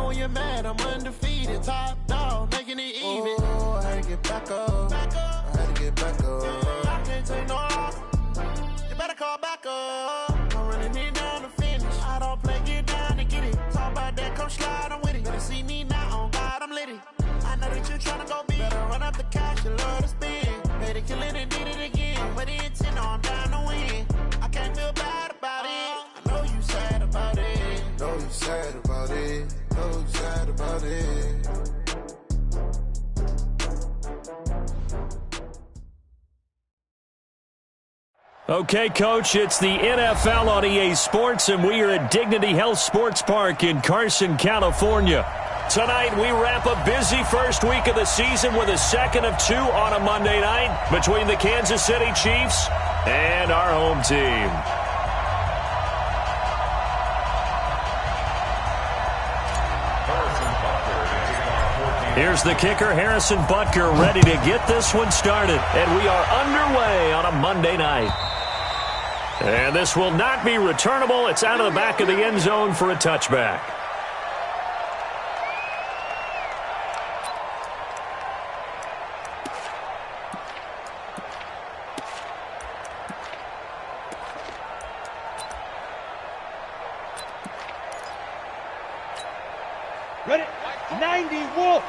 when you're mad, I'm undefeated. Top dog, making it even. Oh, I had to get back up. I had to get back up. I can't take no loss. You better call back up. I'm running it down to finish. I don't play, get down to get it. Talk about that, come slide, I'm with it. Better see me now, on God, I'm litty. I know that you're trying to go big. Better run up the cash, you love to spend. Better kill it and did it again. But the intent, no, I'm down to win. I can't feel bad about it. I know you sad about it. Know you sad about it. Know you sad about it. Okay, Coach, it's the NFL on EA Sports, and we are at Dignity Health Sports Park in Carson, California. Tonight, we wrap a busy first week of the season with a second of two on a Monday night between the Kansas City Chiefs and our home team. Here's the kicker, Harrison Butker, ready to get this one started. And we are underway on a Monday night. And this will not be returnable. It's out of the back of the end zone for a touchback. Ready? 90, Wolf.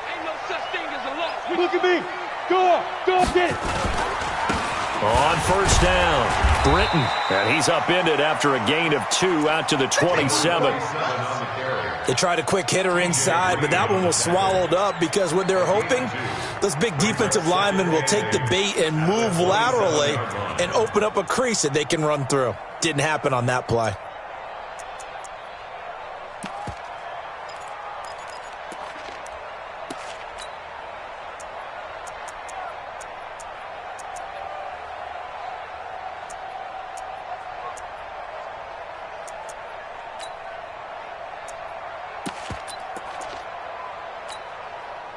Ain't no such thing as a loss. Look at me. Go, get it. On first down, Britton. And he's upended after a gain of 2 out to the 27. They tried a quick hitter inside, but that one was swallowed up because what they're hoping, those big defensive linemen will take the bait and move laterally and open up a crease that they can run through. Didn't happen on that play.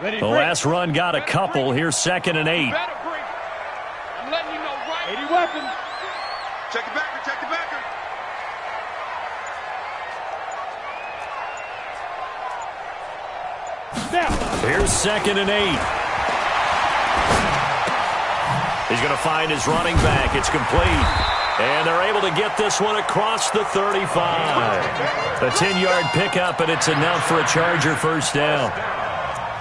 The last run got a couple. Here's 2nd and 8. I'm letting you know right. 80 weapons. Check it backer, check it backer. Now. Here's 2nd and 8. He's going to find his running back. It's complete. And they're able to get this one across the 35. A 10-yard pickup, and it's enough for a Charger first down.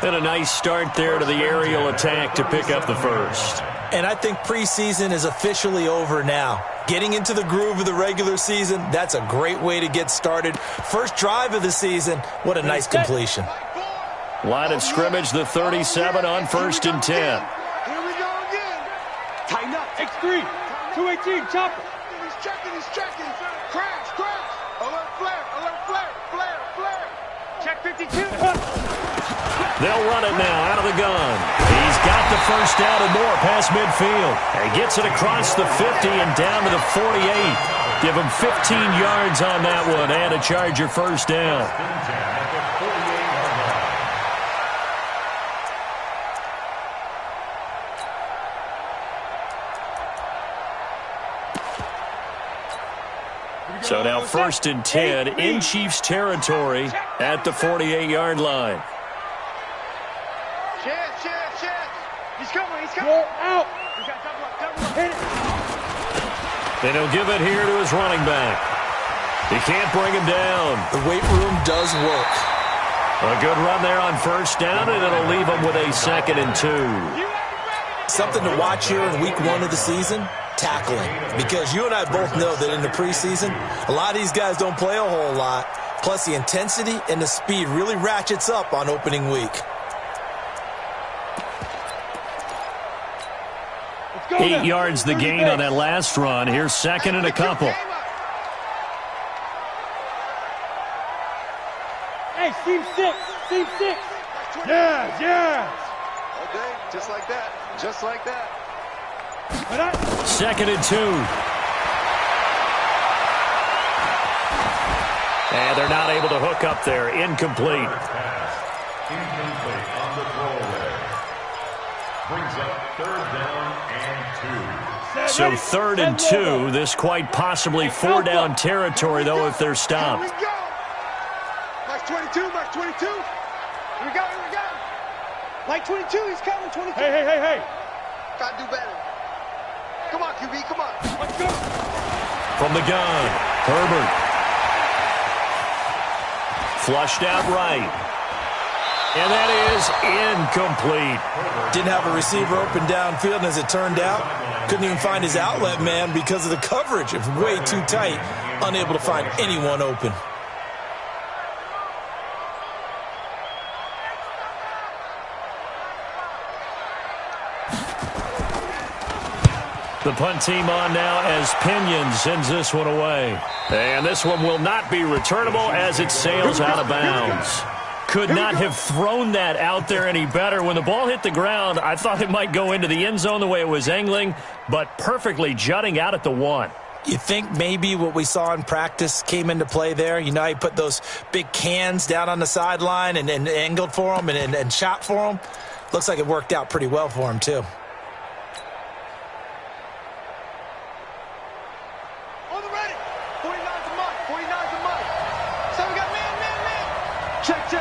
And a nice start there to the aerial attack to pick up the first. And I think preseason is officially over now. Getting into the groove of the regular season, that's a great way to get started. First drive of the season, what a nice completion. Line of scrimmage, the 37 on 1st and 10. Here we go again. Tighten up. X3, 218, chopper. He's checking. Crash. Alert flare. Check 52. They'll run it now out of the gun. He's got the first down and more past midfield. And gets it across the 50 and down to the 48. Give him 15 yards on that one and a Charger first down. So now 1st and 10 in Chiefs territory at the 48-yard line. Chance. He's coming. Go out. We got double up. Hit it. Then he'll give it here to his running back. He can't bring him down. The weight room does work. A good run there on first down, and it'll leave him with a 2nd and 2. Something to watch here in week 1 of the season, tackling. Because you and I both know that in the preseason, a lot of these guys don't play a whole lot. Plus, the intensity and the speed really ratchets up on opening week. 8 yards the gain on that last run. Here's 2nd and a couple. Hey, seam 6. Yeah. Okay, just like that. 2nd and 2. And they're not able to hook up there. Incomplete. Incomplete on the throwaway. Brings up 3rd down and 2. So 3rd and 2. This quite possibly 4-down territory, though, if they're stopped. Mark 22, Mark 22. Here we go, here we go. Like 22, he's coming, 22. Hey. Gotta do better. Come on, QB, come on. Let's go. From the gun, Herbert. Flushed out right. And that is incomplete. Didn't have a receiver open downfield, and as it turned out, couldn't even find his outlet man because of the coverage. It was way too tight, unable to find anyone open. The punt team on now as Pinion sends this one away. And this one will not be returnable as it sails out of bounds. Could not have thrown that out there any better. When the ball hit the ground, I thought it might go into the end zone the way it was angling, but perfectly jutting out at the 1. You think maybe what we saw in practice came into play there? You know, he put those big cans down on the sideline and angled for them and shot for them. Looks like it worked out pretty well for him, too. On the ready. 49's a month, 49's a month. So we got man. Check.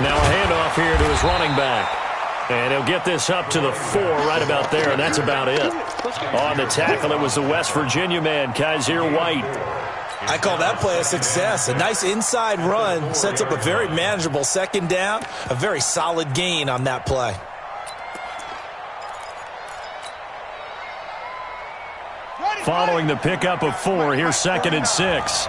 Now a handoff here to his running back. And he'll get this up to the 4 right about there, and that's about it. On the tackle, it was the West Virginia man, Kaiser White. I call that play a success. A nice inside run sets up a very manageable second down, a very solid gain on that play. Following the pickup of 4, here's 2nd and 6.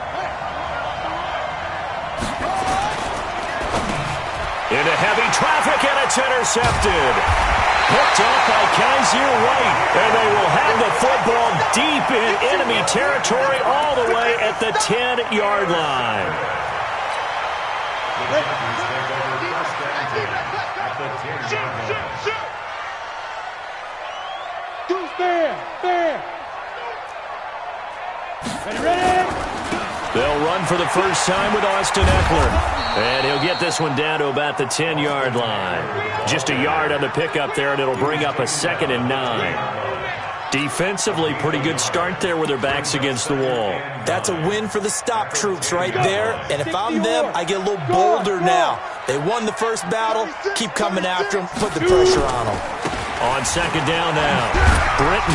Into heavy traffic, and it's intercepted. Picked up by Kaiser White, and they will have the football deep in enemy territory all the way at the 10-yard line. Goose bear. Ready? They'll run for the first time with Austin Eckler. And he'll get this one down to about the 10-yard line. Just a yard on the pickup there, and it'll bring up a 2nd and 9. Defensively, pretty good start there with their backs against the wall. That's a win for the stop troops right there. And if I'm them, I get a little bolder now. They won the first battle. Keep coming after them. Put the pressure on them. On 2nd down now, Britton.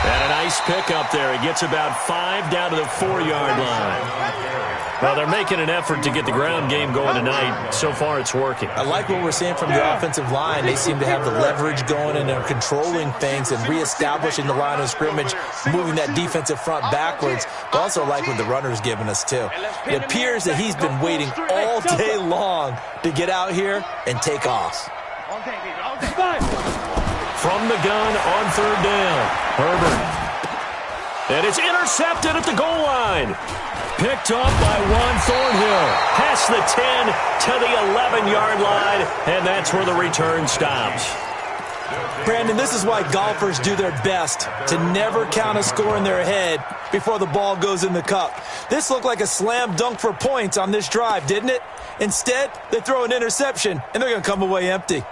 And a nice pickup there. He gets about 5 down to the 4-yard line. Well, they're making an effort to get the ground game going tonight. So far, it's working. I like what we're seeing from the offensive line. They seem to have the leverage going, and they're controlling things and reestablishing the line of scrimmage, moving that defensive front backwards. But also like what the runner's giving us, too. It appears that he's been waiting all day long to get out here and take off. From the gun on 3rd down, Herbert. And it's intercepted at the goal line. Picked up by Juan Thornhill. Past the 10 to the 11-yard line, and that's where the return stops. Brandon, this is why golfers do their best to never count a score in their head before the ball goes in the cup. This looked like a slam dunk for points on this drive, didn't it? Instead, they throw an interception, and they're going to come away empty.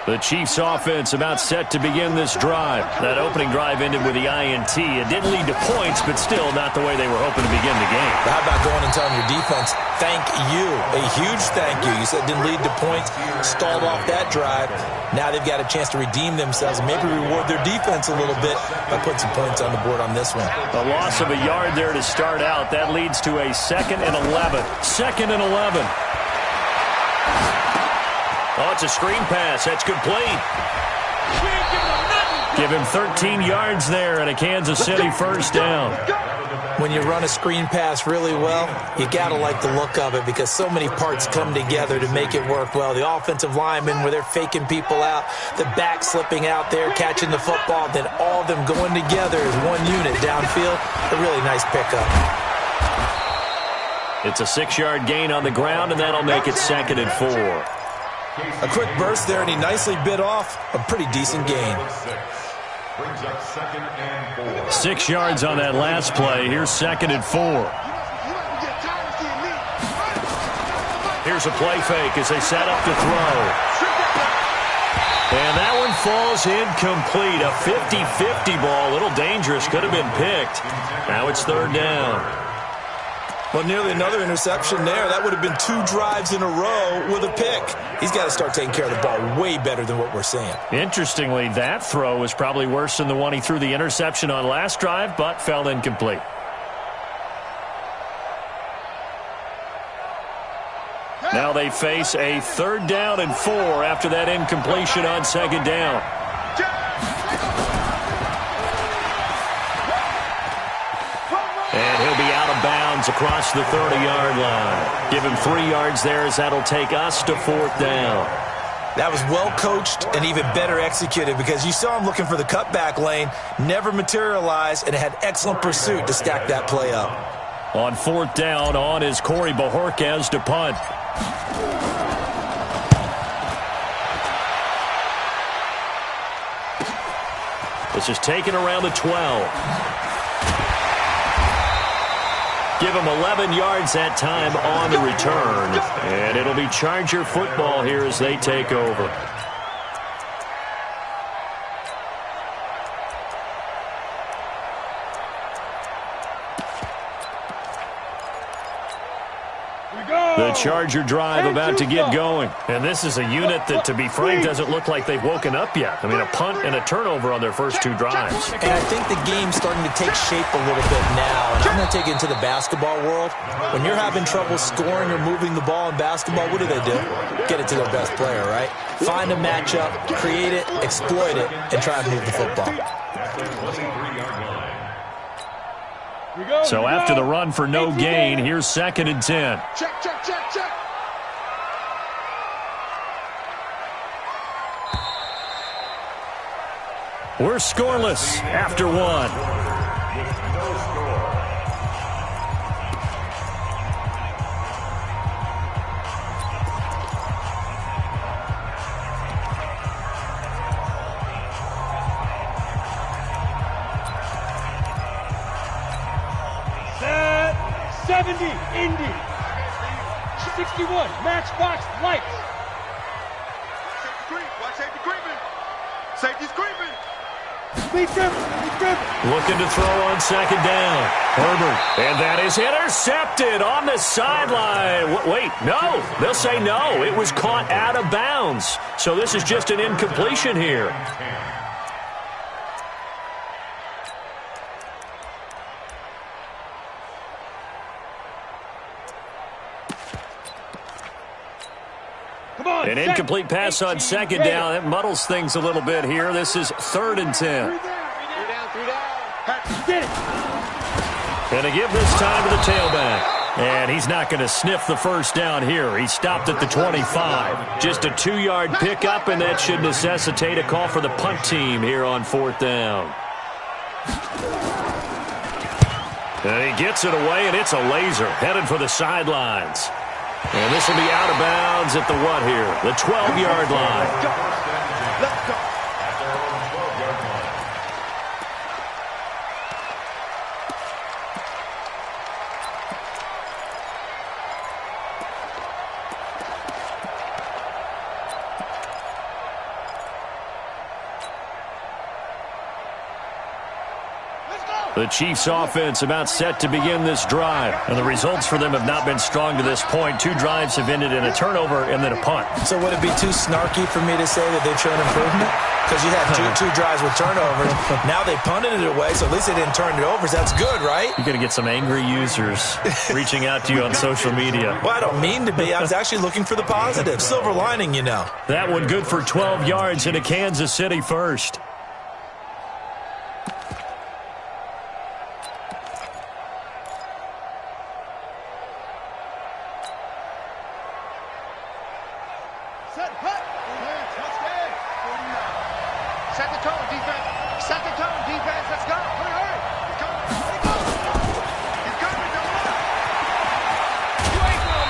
The Chiefs offense about set to begin this drive. That opening drive ended with the INT. It didn't lead to points, but still not the way they were hoping to begin the game. How about going and telling your defense, thank you, a huge thank you. You said it didn't lead to points, stalled off that drive. Now they've got a chance to redeem themselves and maybe reward their defense a little bit by putting some points on the board on this one. A loss of a yard there to start out. That leads to a 2nd and 11. 2nd and 11. Oh, it's a screen pass. That's complete. Give him 13 yards there and a Kansas City first down. When you run a screen pass really well, you got to like the look of it because so many parts come together to make it work well. The offensive linemen, where they're faking people out, the back slipping out there, catching the football, then all of them going together as one unit downfield. A really nice pickup. It's a 6-yard gain on the ground, and that'll make it 2nd and 4. A quick burst there, and he nicely bit off a pretty decent gain. 6 yards on that last play. Here's 2nd and 4. Here's a play fake as they set up to throw. And that one falls incomplete. A 50-50 ball. A little dangerous. Could have been picked. Now it's third down. Well, nearly another interception there. That would have been 2 drives in a row with a pick. He's got to start taking care of the ball way better than what we're seeing. Interestingly, that throw was probably worse than the one he threw the interception on last drive, but fell incomplete. Now they face a 3rd down and 4 after that incompletion on 2nd down. And he'll be out of bounds across the 30-yard line. Give him 3 yards there as that'll take us to 4th down. That was well coached and even better executed because you saw him looking for the cutback lane, never materialized, and had excellent pursuit to stack that play up. On 4th down, on is Corey Bojorquez to punt. This is taken around the 12. Give him 11 yards that time on the return. And it'll be Charger football here as they take over. The Charger drive about to get going. And this is a unit that, to be frank, doesn't look like they've woken up yet. I mean, a punt and a turnover on their first 2 drives. And I think the game's starting to take shape a little bit now. And I'm going to take it into the basketball world. When you're having trouble scoring or moving the ball in basketball, what do? Get it to their best player, right? Find a matchup, create it, exploit it, and try and move the football. So after the run for no gain, here's 2nd and 10. Check, check, check, check. We're scoreless after 1. Indy. 61, matchbox lights. Safety creep. Watch safety creeping. Safety's creeping. Lead dribble. Looking to throw on 2nd down. Herbert. And that is intercepted on the sideline. Wait, no. They'll say no. It was caught out of bounds. So this is just an incompletion here. An incomplete pass on 2nd down. That muddles things a little bit here. This is 3rd and 10. And to give this time to the tailback. And he's not going to sniff the first down here. He stopped at the 25. Just a 2-yard pickup, and that should necessitate a call for the punt team here on 4th down. And he gets it away, and it's a laser headed for the sidelines. And this will be out of bounds at the what here? The 12-yard line. Let's go. The Chiefs offense about set to begin this drive. And the results for them have not been strong to this point. 2 drives have ended in a turnover and then a punt. So would it be too snarky for me to say that they've shown improvement? Because you had two drives with turnovers. Now they punted it away, so at least they didn't turn it over. So that's good, right? You're going to get some angry users reaching out to you on social media. Well, I don't mean to be. I was actually looking for the positive. Silver lining, you know. That one good for 12 yards into Kansas City first. Set the tone, defense. Set the tone, defense. Let's go. Hurry. He's coming.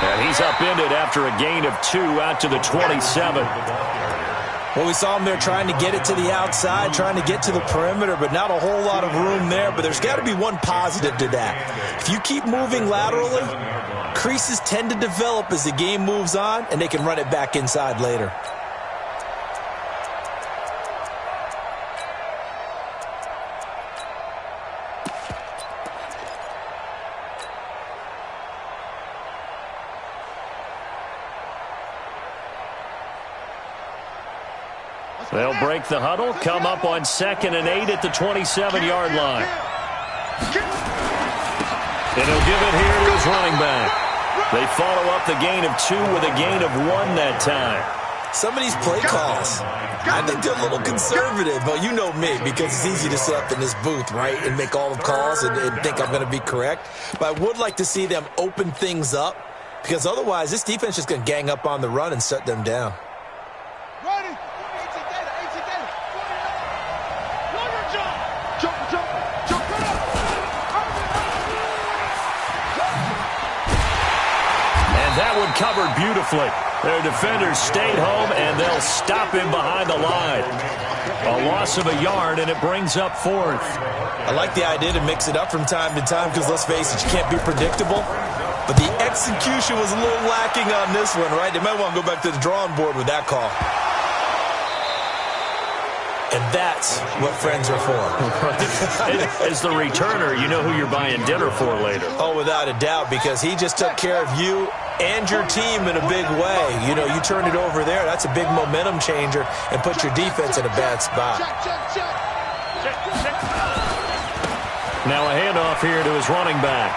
And he's upended after a gain of 2 out to the 27. Well, we saw him there trying to get it to the outside, trying to get to the perimeter, but not a whole lot of room there. But there's got to be one positive to that. If you keep moving laterally, creases tend to develop as the game moves on, and they can run it back inside later. They'll break the huddle, come up on 2nd and 8 at the 27-yard line. And he'll give it here to his running back. They follow up the gain of 2 with a gain of 1 that time. Some of these play calls, I think they're a little conservative. But you know me, because it's easy to sit up in this booth, right, and make all the calls and think I'm going to be correct. But I would like to see them open things up, because otherwise this defense is just going to gang up on the run and shut them down. That one covered beautifully. Their defenders stayed home, and they'll stop him behind the line. A loss of a yard, and it brings up 4th. I like the idea to mix it up from time to time because, let's face it, you can't be predictable. But the execution was a little lacking on this one, right? They might want to go back to the drawing board with that call. And that's what friends are for. As the returner, you know who you're buying dinner for later. Oh, without a doubt, because he just took care of you and your team in a big way. You know, you turn it over there, that's a big momentum changer and put your defense in a bad spot. Now a handoff here to his running back.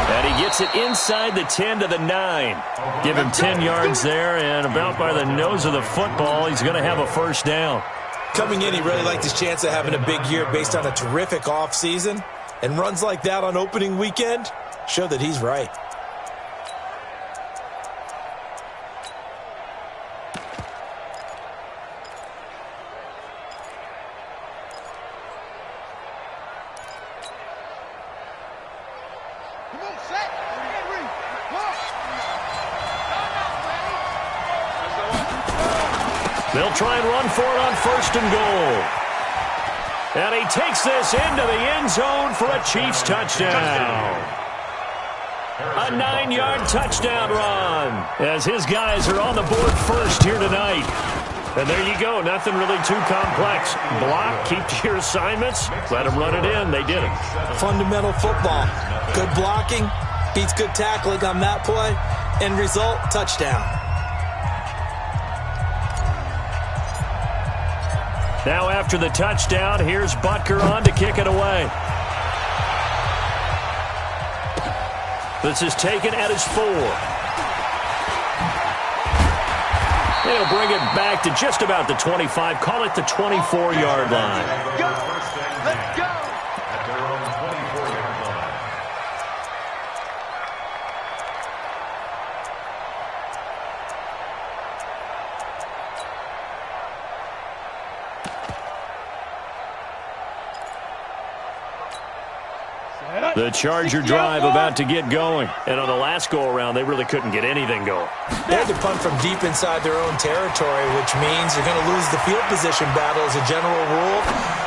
And he gets it inside the 10 to the 9. Give him 10 yards there, and about by the nose of the football, he's going to have a first down. Coming in, he really liked his chance of having a big year based on a terrific offseason. And runs like that on opening weekend show that he's right. They'll try and run for it on 1st and goal. And he takes this into the end zone for a Chiefs touchdown. A 9-yard touchdown run as his guys are on the board first here tonight. And there you go. Nothing really too complex. Block, keep to your assignments, let them run it in. They did it. Fundamental football. Good blocking, beats good tackling on that play. End result, touchdown. Now after the touchdown, here's Butker on to kick it away. This is taken at his 4. They'll bring it back to just about the 25. Call it the 24-yard line. Let's go. At their own 24-yard line. The Charger drive about to get going. And on the last go-around, they really couldn't get anything going. They had to punt from deep inside their own territory, which means you're going to lose the field position battle as a general rule.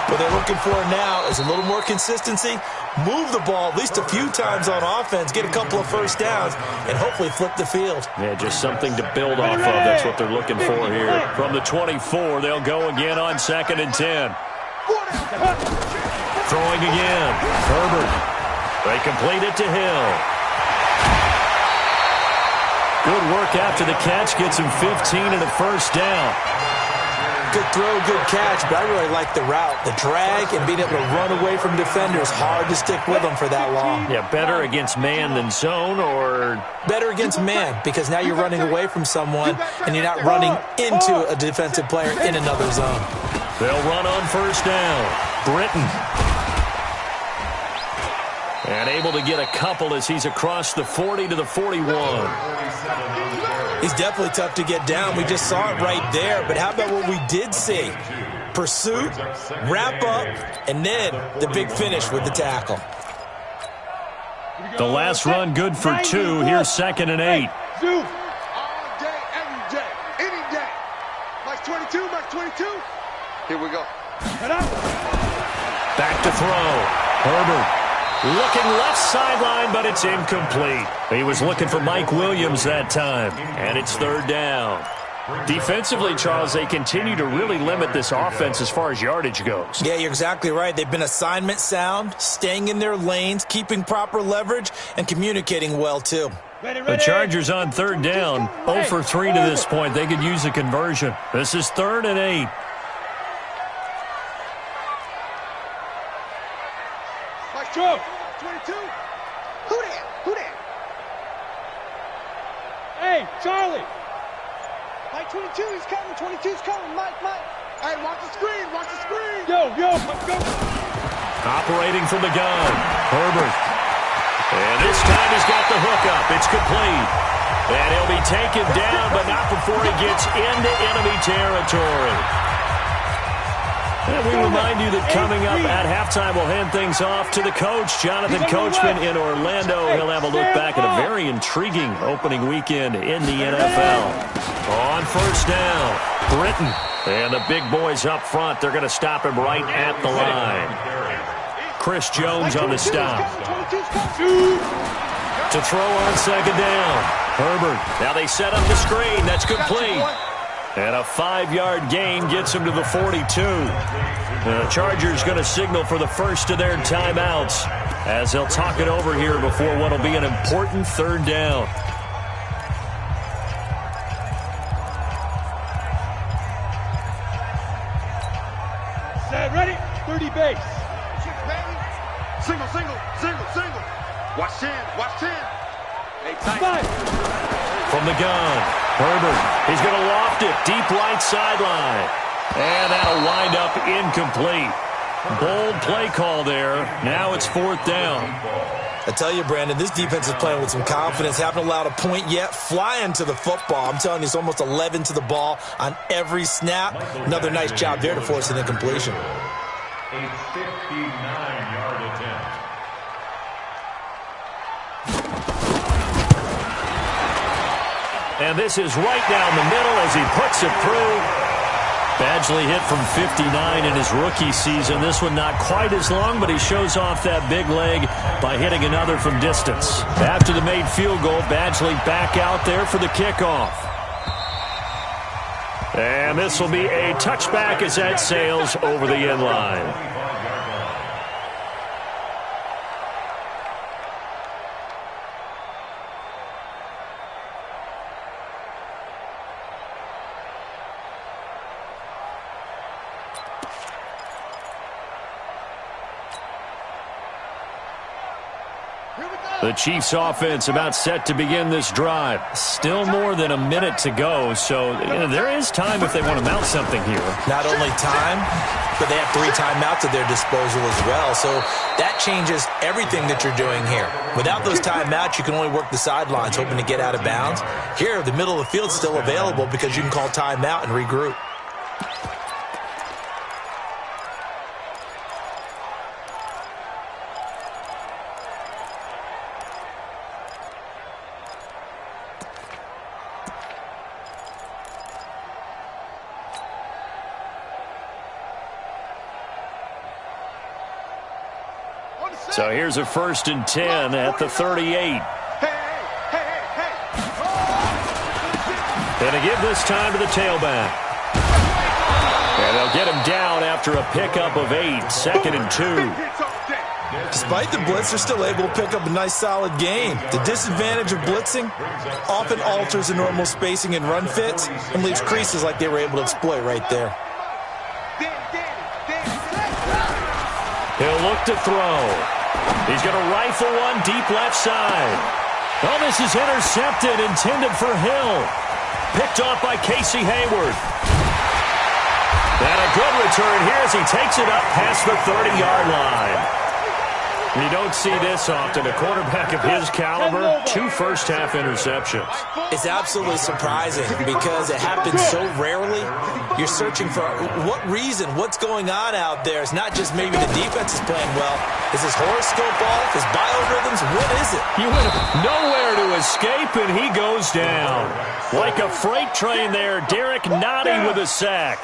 What they're looking for now is a little more consistency, move the ball at least a few times on offense, get a couple of first downs, and hopefully flip the field. Yeah, just something to build off of. That's what they're looking for here. From the 24, they'll go again on 2nd and 10. Throwing again. Herbert. They complete it to Hill. Good work after the catch. Gets him 15 and a first down. Good throw, good catch, but I really like the route. The drag and being able to run away from defenders. Hard to stick with them for that long. Yeah, better against man than zone, or? Better against man, because now you're running away from someone and you're not running into a defensive player in another zone. They'll run on first down. Britton. And able to get a couple as he's across the 40 to the 41. He's definitely tough to get down. We just saw it right there. But how about what we did see? Pursuit, wrap up, and then the big finish with the tackle. The last run good for 2. Here's 2nd and 8. All day, every day, any day. Max 22, Max 22. Here we go. Back to throw. Herbert. Looking left sideline, but it's incomplete. He was looking for Mike Williams that time, and it's 3rd down. Defensively, Charles, they continue to really limit this offense as far as yardage goes. Yeah, you're exactly right. They've been assignment sound, staying in their lanes, keeping proper leverage, and communicating well, too. The Chargers on third down, 0 for 3 to this point. They could use a conversion. This is 3rd and 8. Mike, Joe. 22. Who that? Who that? Hey, Charlie. Mike 22, he's coming. 22's coming. Mike. Hey, watch the screen. Watch the screen. Yo, go. Operating from the gun, Herbert. And this time he's got the hookup. It's complete. And he'll be taken down, but not before he gets into enemy territory. And we remind you that coming up at halftime, we'll hand things off to the coach, Jonathan Coachman in Orlando. He'll have a look back at a very intriguing opening weekend in the NFL. On first down, Britton. And the big boys up front, they're going to stop him right at the line. Chris Jones on the stop. To throw on second down. Herbert. Now they set up the screen. That's complete. And a 5-yard gain gets him to the 42. The Chargers going to signal for the first of their timeouts as they'll talk it over here before what will be an important third down. Set, ready? 30 base. Single. Watch 10. Hey, Five. From the gun, Herbert. He's going to loft it deep right sideline. And that'll wind up incomplete. Bold play call there. Now it's 4th down. I tell you, Brandon, this defense is playing with some confidence. Haven't allowed a point yet. Flying to the football. I'm telling you, it's almost 11 to the ball on every snap. Another nice job there to force an incompletion. A 59-yard attempt. And this is right down the middle as he puts it through. Badgley hit from 59 in his rookie season. This one not quite as long, but he shows off that big leg by hitting another from distance. After the made field goal, Badgley back out there for the kickoff. And this will be a touchback as that sails over the end line. The Chiefs offense about set to begin this drive. Still more than a minute to go, so there is time if they want to mount something here. Not only time, but they have 3 timeouts at their disposal as well, so that changes everything that you're doing here. Without those timeouts, you can only work the sidelines, hoping to get out of bounds. Here, the middle of the field's still available because you can call timeout and regroup. So here's a 1st and 10 at the 38. Hey. And to give this time to the tailback. And they'll get him down after a pickup of 8, 2nd and 2. Despite the blitz, they're still able to pick up a nice, solid gain. The disadvantage of blitzing often alters the normal spacing and run fits and leaves creases like they were able to exploit right there. He'll look to throw. He's going to rifle one deep left side. Oh, this is intercepted, intended for Hill. Picked off by Casey Hayward. And a good return here as he takes it up past the 30-yard line. You don't see this often. A quarterback of his caliber, 2 first-half interceptions. It's absolutely surprising because it happens so rarely. You're searching for what reason, what's going on out there. It's not just maybe the defense is playing well. Is his horoscope off? His biorhythms? What is it? He went nowhere to escape, and he goes down. Like a freight train there, Derek Nottie with a sack.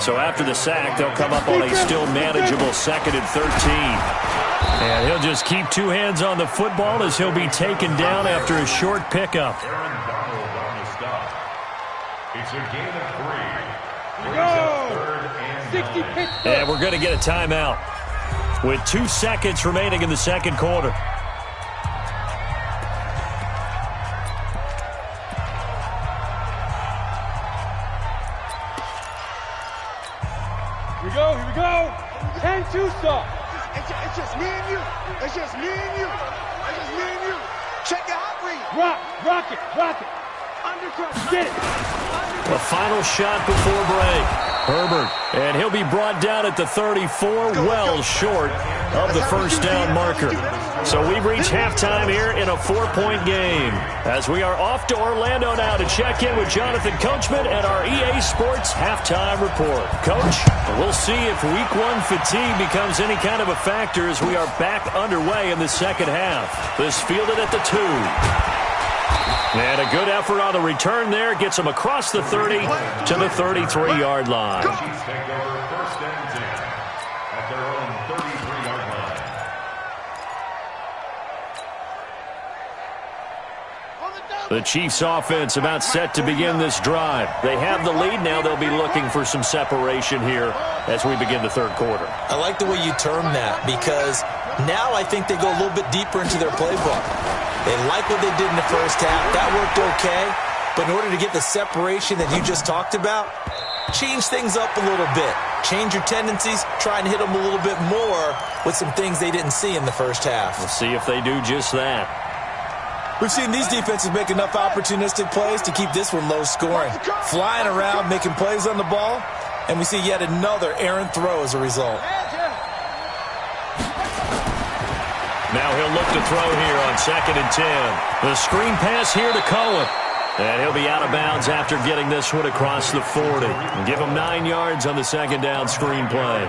So after the sack, they'll come up on a still manageable 2nd and 13. And he'll just keep 2 hands on the football as he'll be taken down after a short pickup. Aaron Donald on the stop. It's a gain of 3. Go! 60 Pittsburgh. And we're going to get a timeout with 2 seconds remaining in the second quarter. Here we go, here we go. 10-2 stop. It's just me and you. It's just me and you. It's just me and you. Check your hot read. Rock it. Undercut, get it. The final shot before break. Herbert, and he'll be brought down at the 34, well short of the first down marker. So we've reached halftime here in a 4-point game as we are off to Orlando now to check in with Jonathan Coachman and our EA Sports halftime report. Coach, we'll see if week 1 fatigue becomes any kind of a factor as we are back underway in the second half. This fielded at the 2. And a good effort on the return there. Gets them across the 30 to the 33-yard line. Chiefs take over first and 10 at their own 33-yard line. The Chiefs offense about set to begin this drive. They have the lead now. They'll be looking for some separation here as we begin the third quarter. I like the way you term that because now I think they go a little bit deeper into their playbook. They like what they did in the first half. That worked okay. But in order to get the separation that you just talked about, change things up a little bit. Change your tendencies. Try and hit them a little bit more with some things they didn't see in the first half. We'll see if they do just that. We've seen these defenses make enough opportunistic plays to keep this one low scoring. Flying around, making plays on the ball, and we see yet another errant throw as a result. Now he'll look to throw here on 2nd and 10. The screen pass here to Cohen. And he'll be out of bounds after getting this one across the 40. And give him 9 yards on the second down screen play.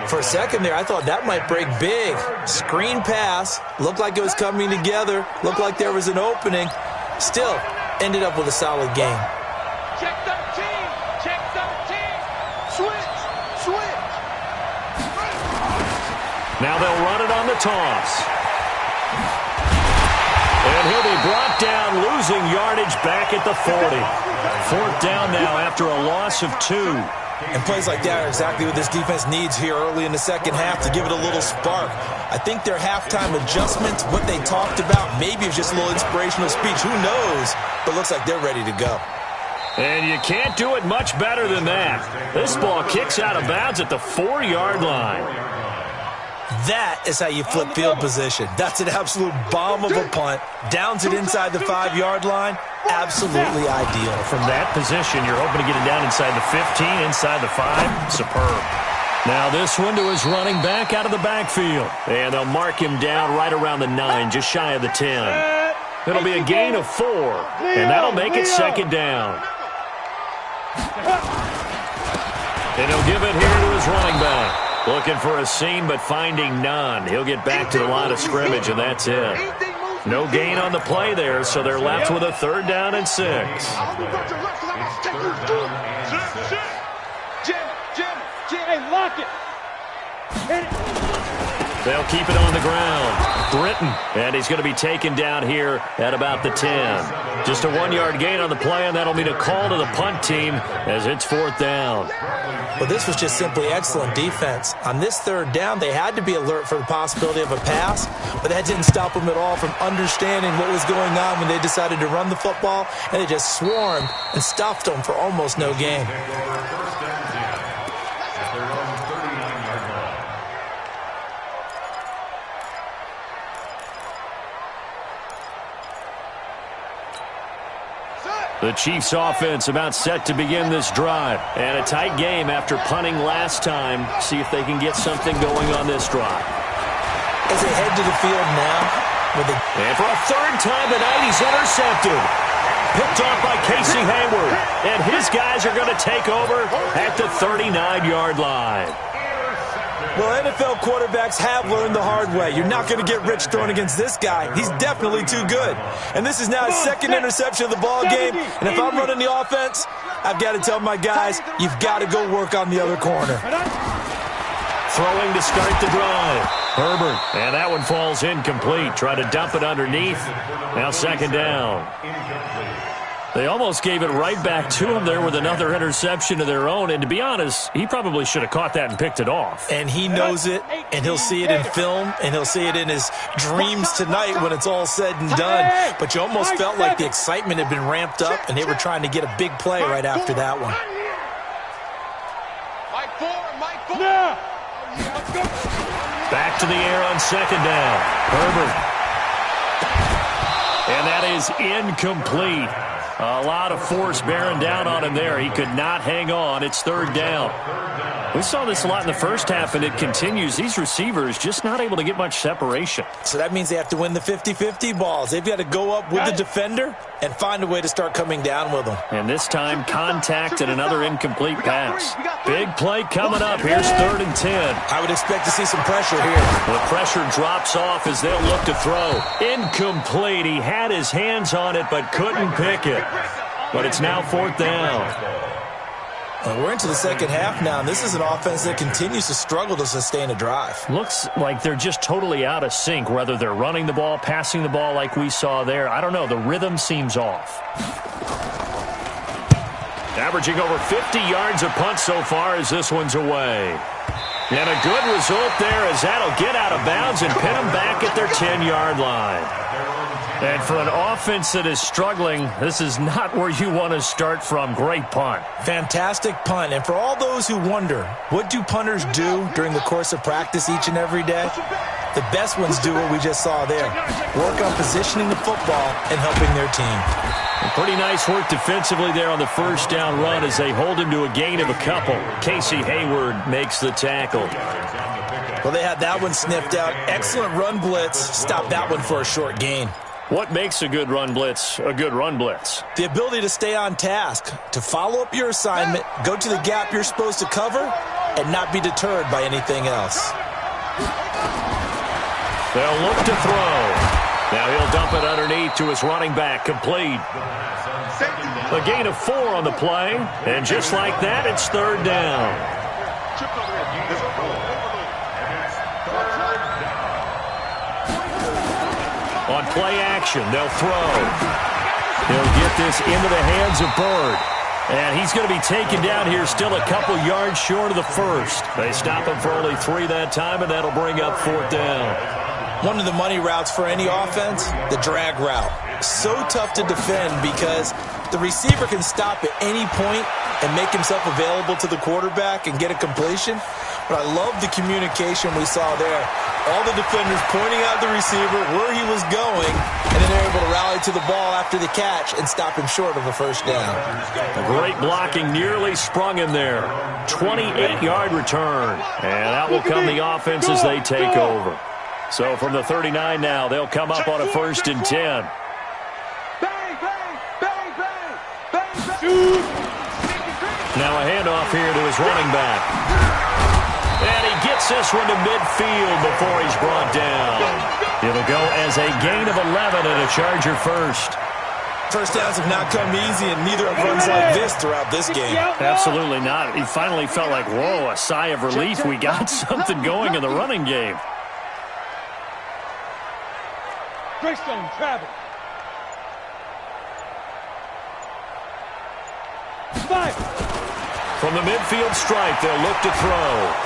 For a second there, I thought that might break big. Screen pass. Looked like it was coming together. Looked like there was an opening. Still, ended up with a solid game. Check 13. Check 13. Switch. Now they'll run it on the toss. And he'll be brought down, losing yardage back at the 40. 4th down now after a loss of 2. And plays like that are exactly what this defense needs here early in the second half to give it a little spark. I think their halftime adjustments, what they talked about, maybe it's just a little inspirational speech. Who knows? But looks like they're ready to go. And you can't do it much better than that. This ball kicks out of bounds at the 4-yard line. That is how you flip field position. That's an absolute bomb of a punt. Downs it inside the 5-yard line. Absolutely ideal. From that position, you're hoping to get it down inside the 15, inside the 5. Superb. Now this one to his running back out of the backfield. And they'll mark him down right around the 9, just shy of the 10. It'll be a gain of 4, and that'll make it second down. And he'll give it here to his running back. Looking for a seam, but finding none. He'll get back to the line of scrimmage, and that's it. No gain on the play there, so they're left with a 3rd down and 6. Hey, lock it. Hit it. They'll keep it on the ground. Britton, and he's going to be taken down here at about the 10. Just a 1-yard gain on the play, and that'll mean a call to the punt team as it's 4th down. Well, this was just simply excellent defense. On this 3rd down, they had to be alert for the possibility of a pass, but that didn't stop them at all from understanding what was going on when they decided to run the football, and they just swarmed and stuffed them for almost no gain. The Chiefs offense about set to begin this drive. And a tight game after punting last time. See if they can get something going on this drive. As they head to the field now. And for a 3rd time tonight, he's intercepted. Picked off by Casey Hayward. And his guys are going to take over at the 39-yard line. Well, NFL quarterbacks have learned the hard way. You're not going to get rich throwing against this guy. He's definitely too good. And this is now his 2nd interception of the ball game. And if I'm running the offense, I've got to tell my guys, you've got to go work on the other corner. Throwing to start the drive. Herbert, and that one falls incomplete. Try to dump it underneath. Now 2nd down. They almost gave it right back to him there with another interception of their own. And to be honest, he probably should have caught that and picked it off. And he knows it, and he'll see it in film, and he'll see it in his dreams tonight when it's all said and done. But you almost felt like the excitement had been ramped up, and they were trying to get a big play right after that one. Mike 4, Now! Let's go! Back to the air on second down. Herbert. And that is incomplete. A lot of force bearing down on him there. He could not hang on. It's third down. We saw this a lot in the first half, and it continues. These receivers just not able to get much separation. So that means they have to win the 50-50 balls. They've got to go up with the defender and find a way to start coming down with them. And this time, contact and another incomplete pass. Big play coming up. Here's 3rd and 10. I would expect to see some pressure here. The pressure drops off as they'll look to throw. Incomplete. He had his hands on it but couldn't pick it. But it's now 4th down. We're into the second half now, and this is an offense that continues to struggle to sustain a drive. Looks like they're just totally out of sync, whether they're running the ball, passing the ball like we saw there. I don't know. The rhythm seems off. Averaging over 50 yards a punt so far as this one's away. And a good result there as that'll get out of bounds and pin them back at their 10-yard line. And for an offense that is struggling, this is not where you want to start from. Great punt. Fantastic punt. And for all those who wonder, what do punters do during the course of practice each and every day? The best ones do what we just saw there. Work on positioning the football and helping their team. Pretty nice work defensively there on the first down run as they hold him to a gain of a couple. Casey Hayward makes the tackle. Well, they had that one sniffed out. Excellent run blitz. Stop that one for a short gain. What makes a good run blitz a good run blitz? The ability to stay on task, to follow up your assignment, go to the gap you're supposed to cover, and not be deterred by anything else. They'll look to throw. Now he'll dump it underneath to his running back, complete. A gain of 4 on the play, and just like that, it's 3rd down. On play action, they'll throw. He'll get this into the hands of Bird. And he's going to be taken down here still a couple yards short of the first. They stop him for only 3 that time, and that'll bring up 4th down. One of the money routes for any offense, the drag route. So tough to defend because the receiver can stop at any point and make himself available to the quarterback and get a completion. But I love the communication we saw there. All the defenders pointing out the receiver, where he was going, and then they're able to rally to the ball after the catch and stop him short of a first down. Great blocking, nearly sprung him there. 28-yard return. And out will come the offense as they take over. So from the 39 now, they'll come up on a 1st and 10. Bang, bang, bang, bang, bang, bang. Now a handoff here to his running back. And he gets this one to midfield before he's brought down. It'll go as a gain of 11 and a Charger first. First downs have not come easy, and neither have runs like this throughout this game. Absolutely not. He finally felt like, whoa, a sigh of relief. We got something going in the running game. Greystone, travel. 5. From the midfield stripe, they'll look to throw.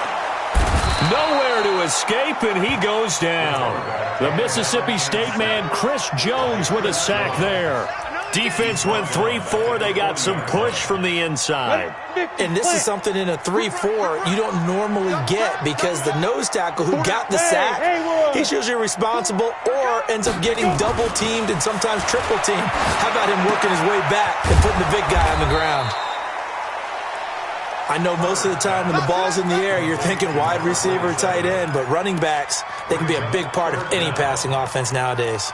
Nowhere to escape, and he goes down. The Mississippi State man, Chris Jones, with a sack there. Defense went 3-4. They got some push from the inside. And this is something in a 3-4 you don't normally get because the nose tackle who got the sack, he's usually responsible or ends up getting double teamed and sometimes triple teamed. How about him working his way back and putting the big guy on the ground? I know most of the time when the ball's in the air, you're thinking wide receiver, tight end, but running backs, they can be a big part of any passing offense nowadays.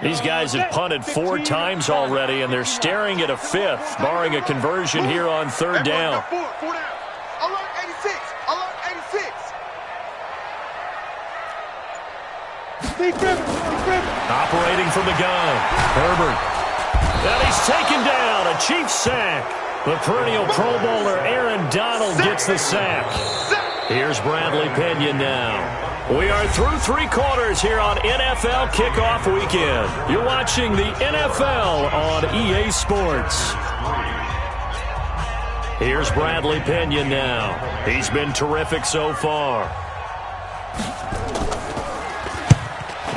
These guys have punted 4 times already, and they're staring at a 5th, barring a conversion here on 3rd down. Alert 86! Alert 86! Operating from the gun, Herbert. And he's taken down, a Chiefs sack. The perennial Pro Bowler Aaron Donald gets the sack. Here's Bradley Pena now. We are through 3 quarters here on NFL Kickoff Weekend. You're watching the NFL on EA Sports. Here's Bradley Pena now. He's been terrific so far.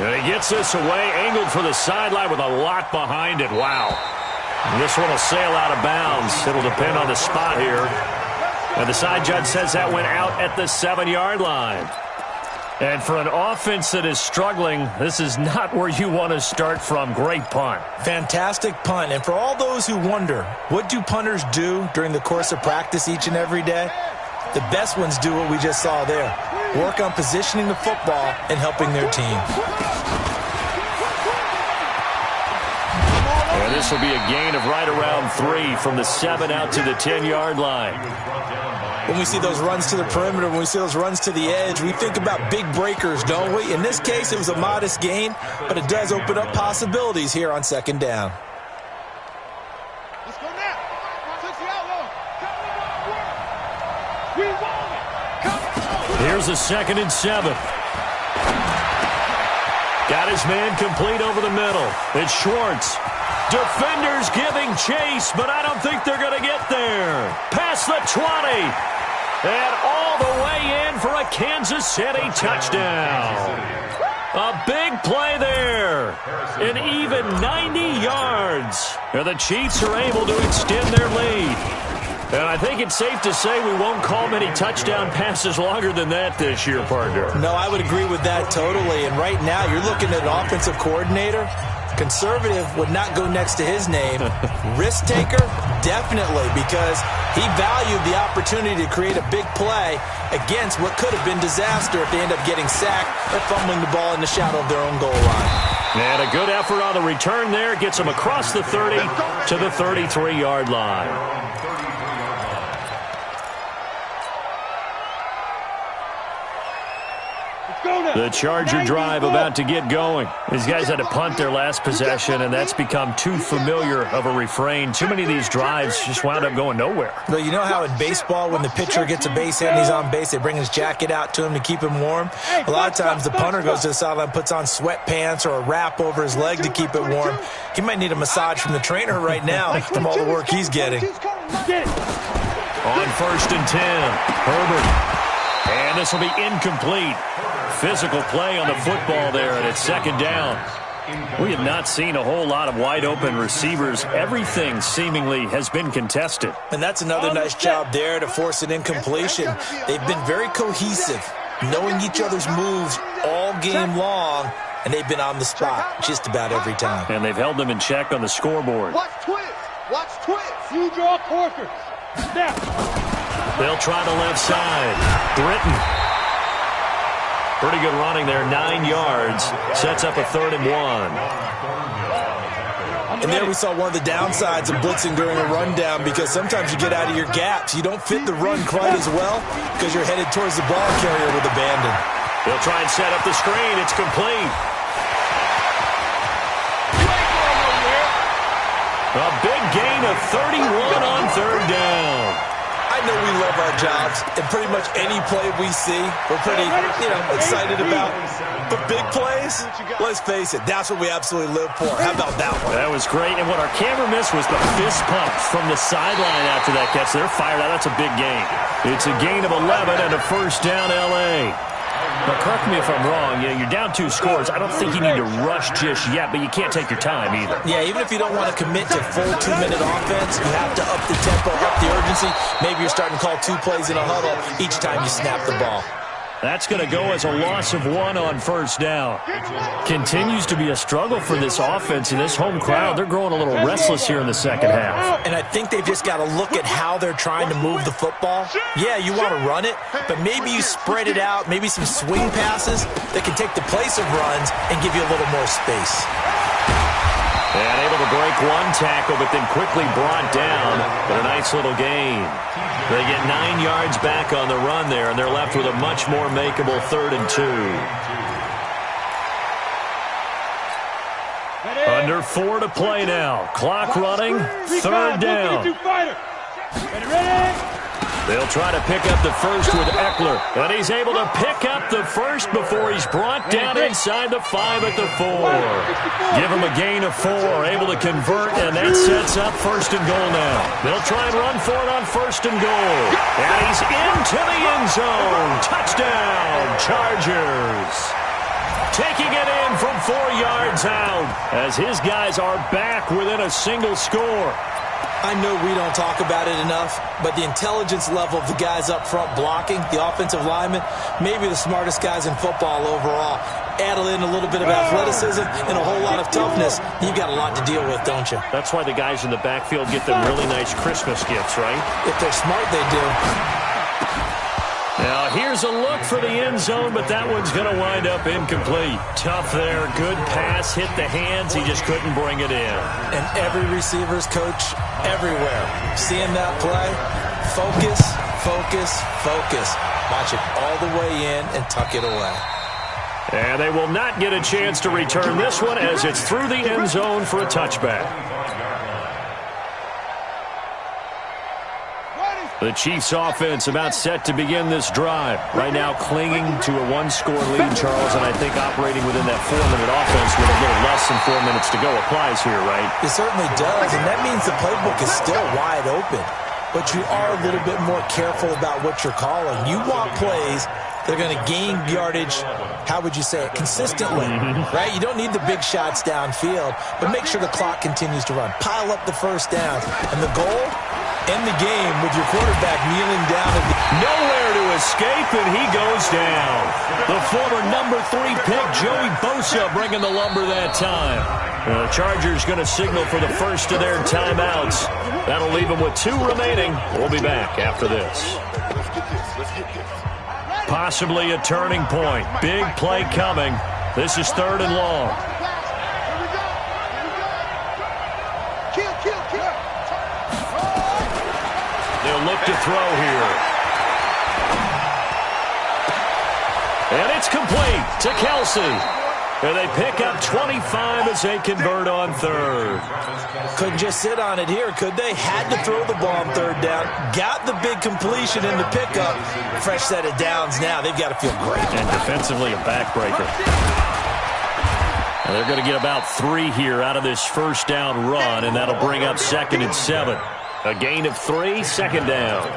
And he gets this away, angled for the sideline with a lot behind it. Wow. This one will sail out of bounds. It'll depend on the spot here. And the side judge says that went out at the 7-yard line. And for an offense that is struggling, this is not where you want to start from. Great punt. Fantastic punt. And for all those who wonder, what do punters do during the course of practice each and every day? The best ones do what we just saw there. Work on positioning the football and helping their team. And this will be a gain of right around 3 from the 7 out to the 10-yard line. When we see those runs to the perimeter, when we see those runs to the edge, we think about big breakers, don't we? In this case, it was a modest gain, but it does open up possibilities here on 2nd down. Let's go now. Touch the outlaw. We want it. Here's a 2nd and 7. Got his man complete over the middle. It's Schwartz. Defenders giving chase, but I don't think they're going to get there. Past the 20. And all the way in for a Kansas City touchdown. A big play there. An even 90 yards. And the Chiefs are able to extend their lead. And I think it's safe to say we won't call many touchdown passes longer than that this year, partner. No, I would agree with that totally. And right now, you're looking at an offensive coordinator. Conservative would not go next to his name. Risk taker, definitely, because he valued the opportunity to create a big play against what could have been disaster if they end up getting sacked or fumbling the ball in the shadow of their own goal line. And a good effort on the return there gets them across the 30 to the 33-yard line. The Charger drive about to get going. These guys had to punt their last possession, and that's become too familiar of a refrain. Too many of these drives just wound up going nowhere. Well, you know how in baseball, when the pitcher gets a base hit and he's on base, they bring his jacket out to him to keep him warm? A lot of times the punter goes to the sideline, puts on sweatpants or a wrap over his leg to keep it warm. He might need a massage from the trainer right now from all the work he's getting. On 1st and 10, Herbert. And this will be incomplete. Physical play on the football there, and it's 2nd down. We have not seen a whole lot of wide-open receivers. Everything seemingly has been contested. And that's another nice job there to force an incompletion. They've been very cohesive, knowing each other's moves all game long, and they've been on the spot just about every time. And they've held them in check on the scoreboard. Watch twist. Watch twist. You draw quarter. Snap. They'll try the left side. Britton. Pretty good running there, 9 yards. Sets up a 3rd and 1. And there we saw one of the downsides of blitzing during a rundown, because sometimes you get out of your gaps. You don't fit the run quite as well because you're headed towards the ball carrier with abandon. They'll try and set up the screen. It's complete. A big gain of 31 on 3rd down. I know we love our jobs, and pretty much any play we see, we're pretty, excited about. But big plays, let's face it, that's what we absolutely live for. How about that one? That was great, and what our camera missed was the fist pump from the sideline after that catch. They're fired out. That's a big gain. It's a gain of 11 and a 1st down, L.A. Now, correct me if I'm wrong. You're down 2 scores. I don't think you need to rush just yet, but you can't take your time either. Yeah, even if you don't want to commit to full 2-minute offense, you have to up the tempo, up the urgency. Maybe you're starting to call 2 plays in a huddle each time you snap the ball. That's going to go as a loss of 1 on 1st down. Continues to be a struggle for this offense, and this home crowd, they're growing a little restless here in the 2nd half. And I think they've just got to look at how they're trying to move the football. Yeah, you want to run it, but maybe you spread it out, maybe some swing passes that can take the place of runs and give you a little more space. And able to break 1 tackle, but then quickly brought down. But a nice little gain. They get 9 yards back on the run there, and they're left with a much more makeable 3rd and 2. Under 4 to play now. Clock running. 3rd down. They'll try to pick up the first with Eckler. And he's able to pick up the first before he's brought down inside the 5 at the 4. Give him a gain of 4. Able to convert, and that sets up 1st and goal now. They'll try and run for it on 1st and goal. And he's into the end zone. Touchdown, Chargers. taking it in from 4 yards out as his guys are back within a single score. I know we don't talk about it enough, but the intelligence level of the guys up front blocking, the offensive linemen, maybe the smartest guys in football overall. Add in a little bit of athleticism and a whole lot of toughness, you've got a lot to deal with, don't you? That's why the guys in the backfield get them really nice Christmas gifts, right? If they're smart, they do. Now, here's a look for the end zone, but that one's going to wind up incomplete. Tough there. Good pass. Hit the hands. He just couldn't bring it in. And every receiver's coach everywhere. Seeing that play, focus, focus, focus. Watch it all the way in and tuck it away. And they will not get a chance to return this one as it's through the end zone for a touchback. The Chiefs offense about set to begin this drive. Right now clinging to a one-score lead, Charles, and I think operating within that 4-minute offense with a little less than 4 minutes to go applies here, right? It certainly does, and that means the playbook is still wide open. But you are a little bit more careful about what you're calling. You want plays that are going to gain yardage, how would you say it, consistently, right? You don't need the big shots downfield, but make sure the clock continues to run. Pile up the first down. And the goal? End the game with your quarterback kneeling down. Nowhere to escape, and he goes down. The former number 3 pick, Joey Bosa, bringing the lumber that time. The Chargers going to signal for the first of their timeouts. That'll leave them with 2 remaining. We'll be back after this. Possibly a turning point. Big play coming. This is 3rd and long. They'll look to throw here. And it's complete to Kelsey. And they pick up 25 as they convert on 3rd. Couldn't just sit on it here, could they? Had to throw the ball on 3rd down. Got the big completion in the pickup. Fresh set of downs now. They've got to feel great. And defensively, a backbreaker. And they're going to get about 3 here out of this first down run, and that'll bring up 2nd and 7. A gain of 3, 2nd down.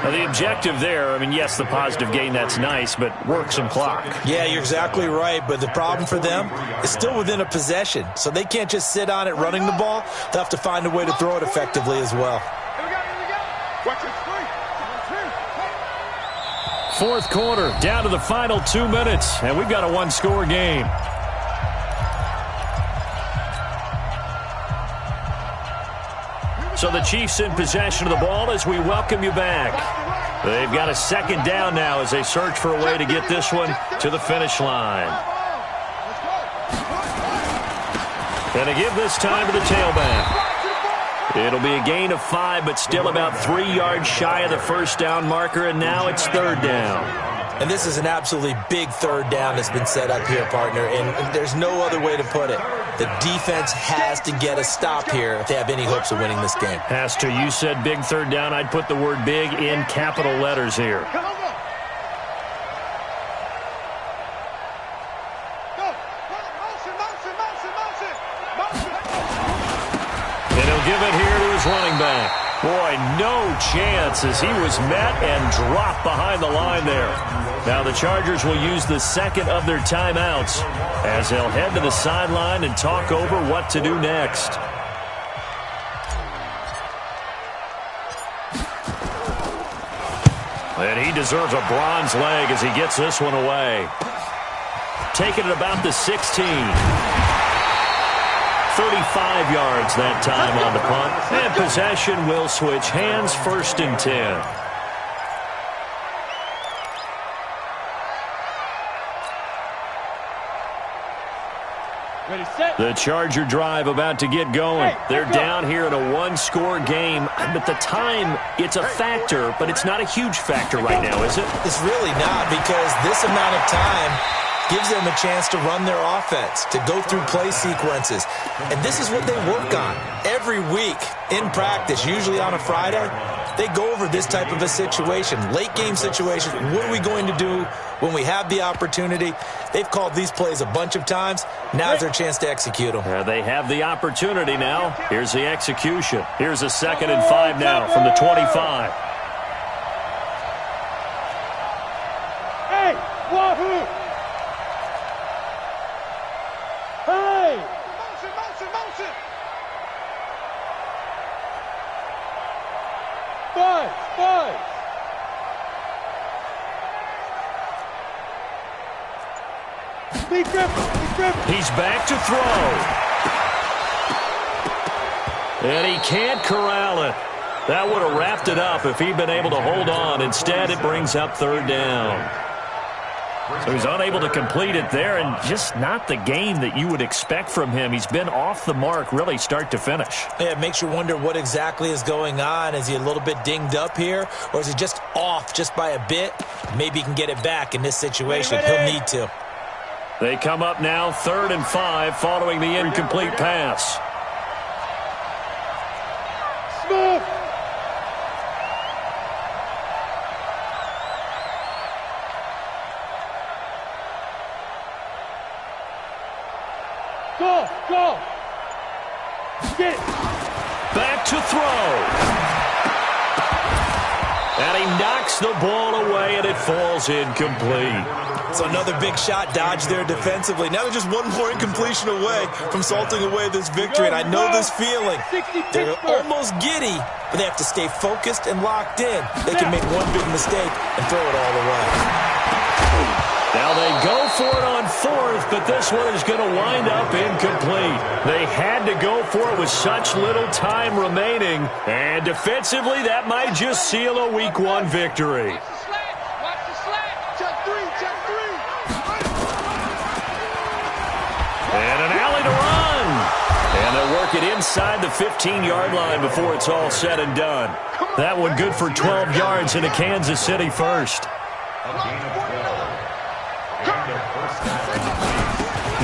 Now, the objective there, I mean, yes, the positive gain, that's nice, but work some clock. Yeah, you're exactly right, but the problem for them is still within a possession, so they can't just sit on it running the ball. They'll have to find a way to throw it effectively as well. Fourth quarter, down to the final 2 minutes, and we've got a one-score game. So the Chiefs in possession of the ball as we welcome you back. They've got a 2nd down now as they search for a way to get this one to the finish line. And they give this time to the tailback. It'll be a gain of 5, but still about 3 yards shy of the first down marker, and now it's 3rd down. And this is an absolutely big 3rd down that's been set up here, partner, and there's no other way to put it. The defense has to get a stop here if they have any hopes of winning this game. Has to. You said big 3rd down. I'd put the word big in capital letters here. And he'll give it here to his running back. Boy, no chance as he was met and dropped behind the line there. Now the Chargers will use the 2nd of their timeouts as they'll head to the sideline and talk over what to do next. And he deserves a bronze leg as he gets this one away. Taking it about the 16. 35 yards that time on the punt. And possession will switch hands, 1st and 10. The Charger drive about to get going. They're down here in a one-score game. But the time, it's a factor, but it's not a huge factor right now, is it? It's really not, because this amount of time gives them a chance to run their offense, to go through play sequences. And this is what they work on every week in practice, usually on a Friday. They go over this type of a situation, late game situation. What are we going to do when we have the opportunity? They've called these plays a bunch of times. Now's their chance to execute them. They have the opportunity now. Here's the execution. Here's a 2nd and 5 now from the 25. Hey, wahoo! Five. Lee Griffin. He's back to throw. And he can't corral it. That would have wrapped it up if he'd been able to hold on. Instead, it brings up third down. So he's unable to complete it there, and just not the game that you would expect from him. He's been off the mark really start to finish. Yeah, it makes you wonder what exactly is going on. Is he a little bit dinged up here, or is he just off just by a bit? Maybe he can get it back in this situation. He'll need to. They come up now 3rd and 5 following the incomplete pass. Smith. Go. Get it. Back to throw. And he knocks the ball away, and it falls incomplete. So another big shot dodged there defensively. Now they're just one more incompletion away from salting away this victory. And I know this feeling. They're almost giddy, but they have to stay focused and locked in. They can make one big mistake and throw it all away. Now they go for it on 4th, but this one is going to wind up incomplete. They had to go for it with such little time remaining. And defensively, that might just seal a Week 1 victory. Watch the slant. Check three. And an alley to run. And they'll work it inside the 15-yard line before it's all said and done. That one good for 12 yards into Kansas City first.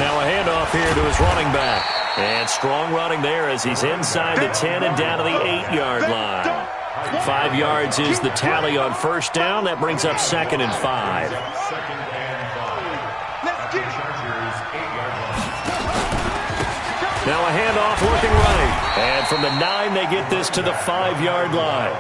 Now a handoff here to his running back. And strong running there as he's inside the 10 and down to the 8-yard line. 5 yards is the tally on first down. That brings up 2nd and 5. Now a handoff looking right. And from the 9, they get this to the 5-yard line.